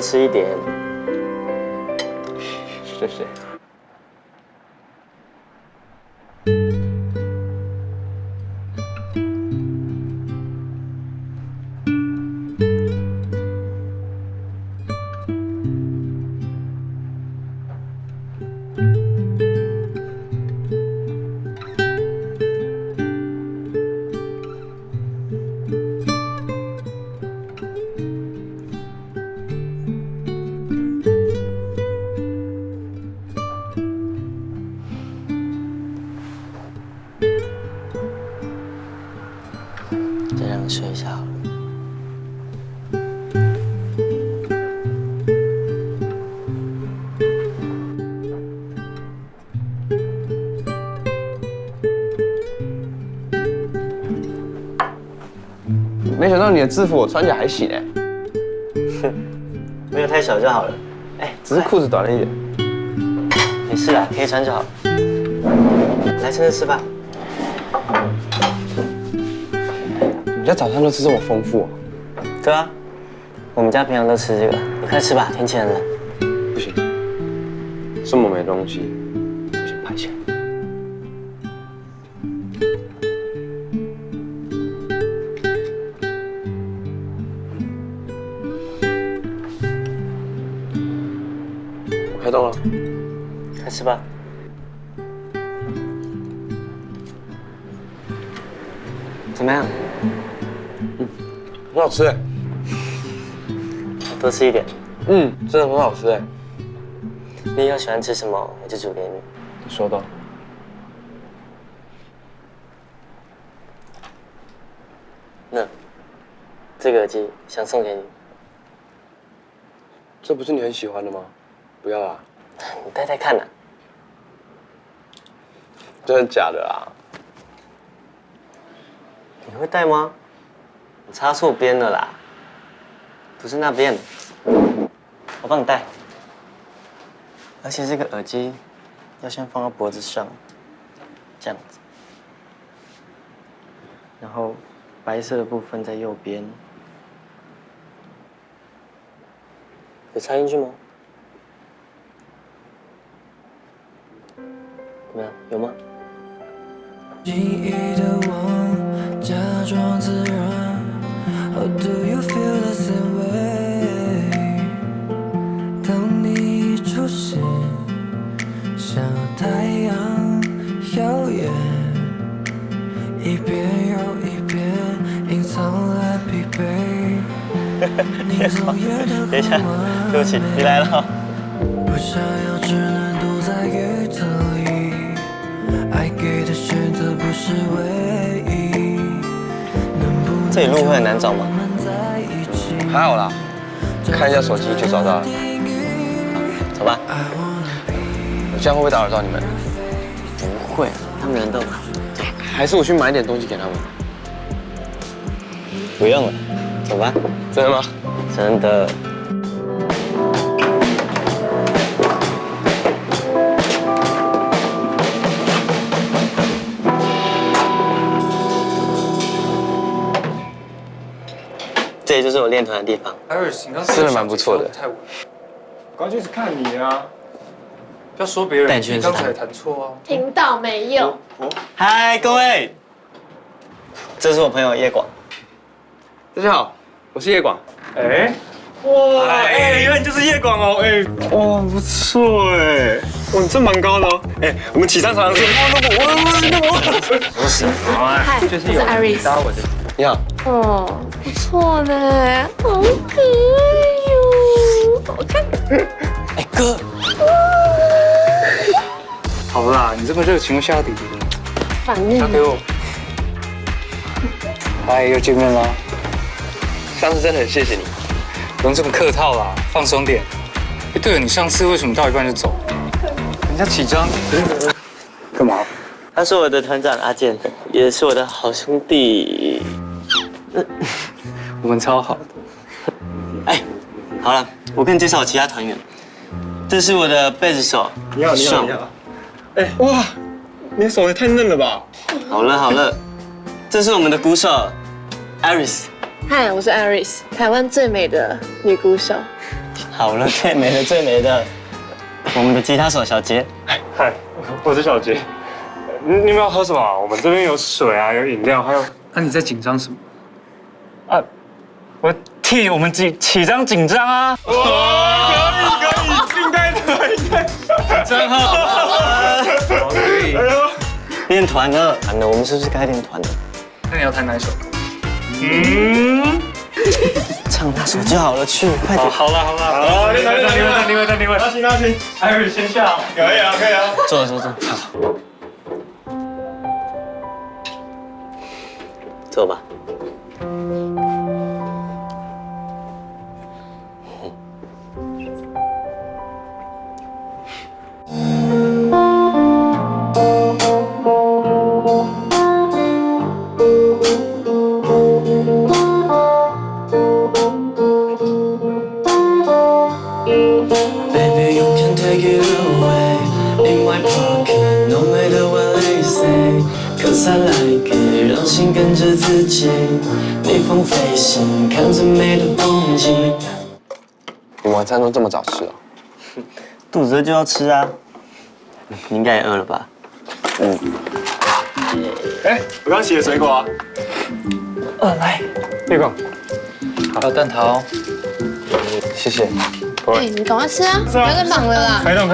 吃一点。谢谢。再让你睡一下好了。没想到你的制服我穿起来还行哎。没有太小就好了。哎，只是裤子短了一点。没事啦，可以穿就好。来，趁热吃吧。你家早餐都吃这么丰富哦？对啊，我们家平常都吃这个。你快吃吧，天气很冷。不行，这么没东西，我先拍起来。我开动了，快吃吧。怎么样？很好吃哎。多吃一点。真的很好吃哎。你以后喜欢吃什么，我就煮给你。收到。那这个耳机想送给你，这不是你很喜欢的吗？不要啦。你戴戴看呐。真的假的啦？你会戴吗？你插错边了啦，不是那边，我帮你戴。而且这个耳机要先放到脖子上，这样子，然后白色的部分在右边，有插进去吗？怎么样？有吗？记忆的我假装自然 How do you feel the same way 当你出现像太阳耀眼一遍又一遍隐藏了疲惫你走远的等一下，对不起，你来了。不想要只能躲在雨特里爱给的选择不是唯一这里路会很难找吗？还好啦，看一下手机就找到了。走吧。我这样会不会打扰到你们？不会，他们人都好。还是我去买点东西给他们？不用了，走吧。真的吗？真的。这里就是我练团的地方。Iris，你刚真的蛮不错的。太稳。我刚就是看你啊，不要说别人，你刚才弹错啊。听到没有？嗨，各位，这是我朋友叶广。大家好，我是叶广。哎，哇，哎，原来你就是叶广哦，哎，哇，不错哎，哇，你真蛮高的哦，哎，我们起上场的时候，不是，嗨，我是 Iris。你好。哦，不错呢，好可爱哟，好看。哎哥，好啦，你这么热情又下底的，反应。交给我。嗨，又见面了。上次真的很谢谢你。不用这么客套啦，放松点。哎，对了，你上次为什么到一半就走？人家起张，干嘛？他是我的团长阿健，也是我的好兄弟。我们超好的。哎，好了，我跟你介绍我其他团员。这是我的贝斯手，你好，你好，你好。哎，哇，你的手也太嫩了吧！好了好了，这是我们的鼓手 Iris。嗨，我是 Iris，台湾最美的女鼓手。好了，最美的最美的，我们的吉他手小杰。嗨，我是小杰。你们要喝什么啊？我们这边有水啊，有饮料，还有……那你在紧张什么？啊，我替我们起张紧张啊！哇，可以，应该的，应该。真好，可以。练团了，我们是不是该练团了？那你要弹哪一首歌？唱那首就好了，去，快点。好了，另外，那行，艾瑞先下，可以啊。坐。好，坐吧。Baby, you can take it away. In my pocket, no matter what they say. Cause I like it, 让心跟着自己，逆风飞行，看着美的风景。你晚餐都这么早吃哦？肚子饿就要吃啊。你应该也饿了吧？哎，我刚洗的水果啊。来，月光，还有蛋挞哦。谢谢。哎，你赶快吃啊，不要再忙了啦。开动。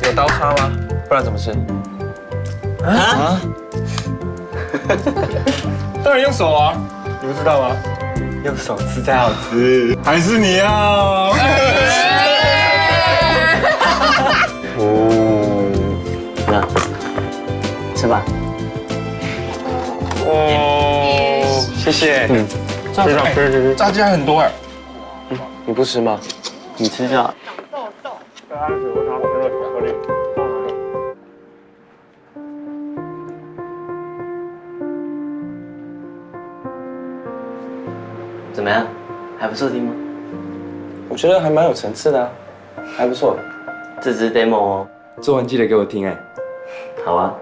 有刀叉吗？不然怎么吃？啊？当然用手啊，你不知道吗？用手吃才好吃。还是你要？那吃吧。哦，谢谢。非常炸鸡还很多哎。你不吃吗？你吃就好。怎么样？还不错听吗？我觉得还蛮有层次的啊，还不错。这只是 demo 哦。做完记得给我听哎。好啊。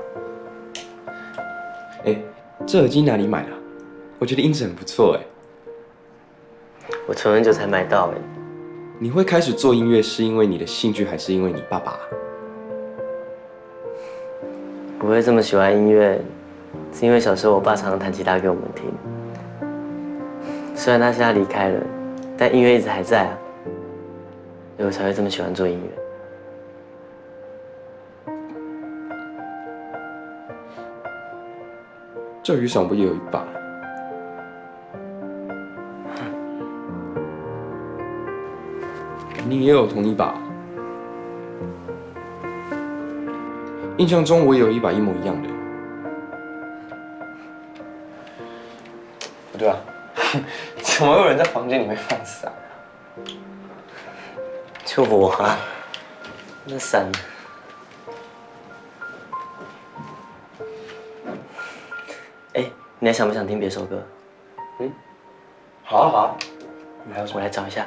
哎，这耳机哪里买的？我觉得音质很不错哎。我存很久才买到哎。你会开始做音乐是因为你的兴趣，还是因为你爸爸？我会这么喜欢音乐，是因为小时候我爸常常弹吉他给我们听。虽然他现在离开了，但音乐一直还在啊，所以我才会这么喜欢做音乐。这雨伞不也有一把？你也有同一把？印象中我也有一把一模一样的。不对啊，怎么有人在房间里面放伞？就我啊，那伞。哎，你还想不想听别首歌？好啊。我来找一下。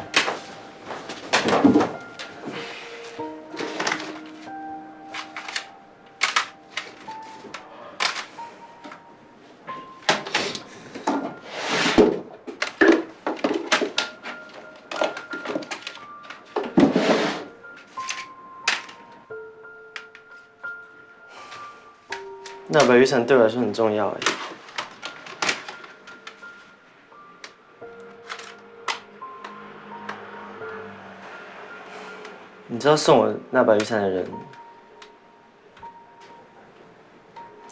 那把雨伞对我来说很重要哎。你知道送我那把雨伞的人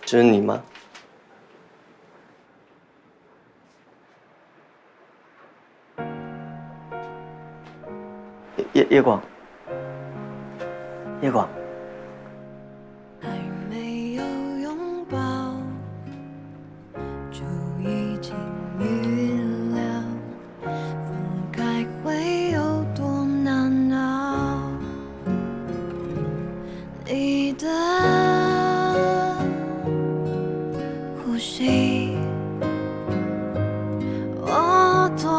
就是你吗？叶广，叶广。还没有拥抱，就已经预料分开会有多难熬。你的呼吸，我多